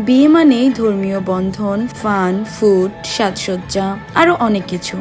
বিয়ে মানেই ধর্মীয় বন্ধন, ফান, ফুড, সাজসজ্জা আরো অনেক কিছু।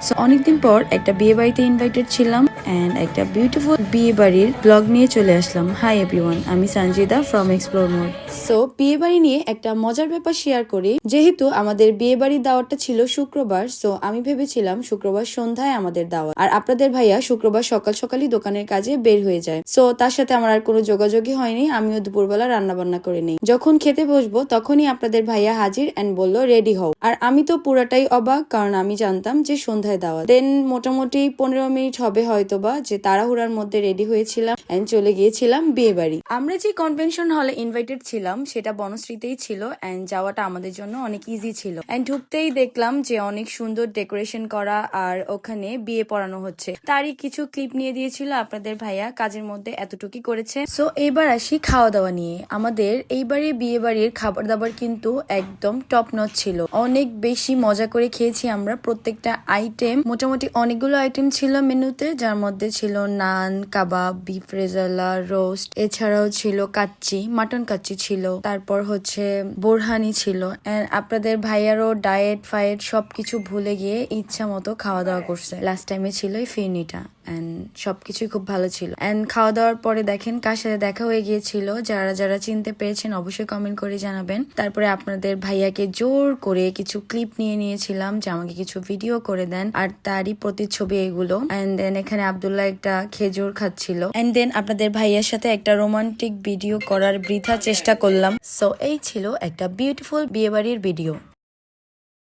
সো অনেকদিন পর একটা বিয়ে বাড়িতে ইনভাইটেড ছিলাম এন্ড একটা বিউটিফুল বিয়ে বাড়ির ব্লগ নিয়ে চলে আসলাম। হাই এভরিওয়ান, আমি Sanjida from explore mode. So বিয়ে বাড়ি নিয়ে একটা মজার ব্যাপার শেয়ার করি। যেহেতু আমাদের বিয়ে বাড়ির দাওয়াতটা ছিল শুক্রবার, সো আমি ভেবেছিলাম শুক্রবার সন্ধ্যায় আমাদের দাওয়াত, আর আপনাদের ভাইয়া শুক্রবার সকাল সকালই দোকানের কাজে বের হয়ে যায়। সো তার সাথে আমার আর কোনো যোগাযোগই হয়নি। আমিও দুপুরবেলা রান্না বান্না করে নিই। যখন খেতে বসবো তখনই আপনাদের ভাইয়া হাজির এন্ড বলল রেডি হও। আর আমি তো পুরাটাই অবাক, কারণ আমি জানতাম যে সন্ধ্যায় দাওয়াত। দেন মোটামুটি 15 মিনিট হবে হয়তোবা যে তাড়াহুড়ার মধ্যে রেডি হয়েছিলাম এন্ড চলে গিয়েছিলাম বিয়ে বাড়ি। আমরা যে কনভেনশন হলে ইনভাইটেড ছিলাম সেটা বনশ্রীতেই ছিল এন্ড যাওয়াটা আমাদের জন্য অনেক ইজি ছিল। এন্ড ঢুকতেই দেখলাম যে অনেক সুন্দর ডেকোরেশন করা আর ওখানে বিয়ে পড়ানো হচ্ছে। তারই কিছু ক্লিপ নিয়ে দিয়েছিল আপনাদের ভাইয়া, কাজের মধ্যে এতটুকুই করেছে। সো এইবার আসি খাওয়া দাওয়া নিয়ে। আমাদের এইবারে বিয়ে বাড়ির খাবার দাবার কিন্তু একদম টপ নচ ছিল। অনেক বেশি মজা করে খেয়েছি আমরা। প্রত্যেকটা আইটেম মোটামুটি অনেকগুলো আইটেম ছিল মেনুতে, যার মধ্যে ছিল নান, কাবাব, বিফ রেজালা, রোস্ট, এছাড়াও ছিল কাচ্চি, মাটন কাচ্চি ছিল, তারপর হচ্ছে বোরহানি ছিল। আপনাদের ভাইয়ারও ডায়েট ফায়েট সবকিছু ভুলে গিয়ে ইচ্ছা মতো খাওয়া দাওয়া করছে। লাস্ট টাইমে ছিল এই ফিরনিটা এন্ড সবকিছুই খুব ভালো ছিল। এন্ড খাওয়া দাওয়ার পরে দেখেন কার সাথে দেখা হয়ে গিয়েছিল। যারা যারা চিনতে পেরেছেন অবশ্যই কমেন্ট করে জানাবেন। তারপরে আপনাদের ভাইয়াকে জোর করে কিছু ক্লিপ নিয়ে নিয়েছিলাম যে আমাকে কিছু ভিডিও করে দেন, আর তারই প্রতিচ্ছবি এগুলো। এন্ড দেন এখানে আব্দুল্লাহ একটা খেজুর খাচ্ছিল। এন্ড দেন আপনাদের ভাইয়ার সাথে একটা রোমান্টিক ভিডিও করার বৃথা চেষ্টা করলাম। সো এই ছিল একটা বিউটিফুল বিয়ে বাড়ির ভিডিও।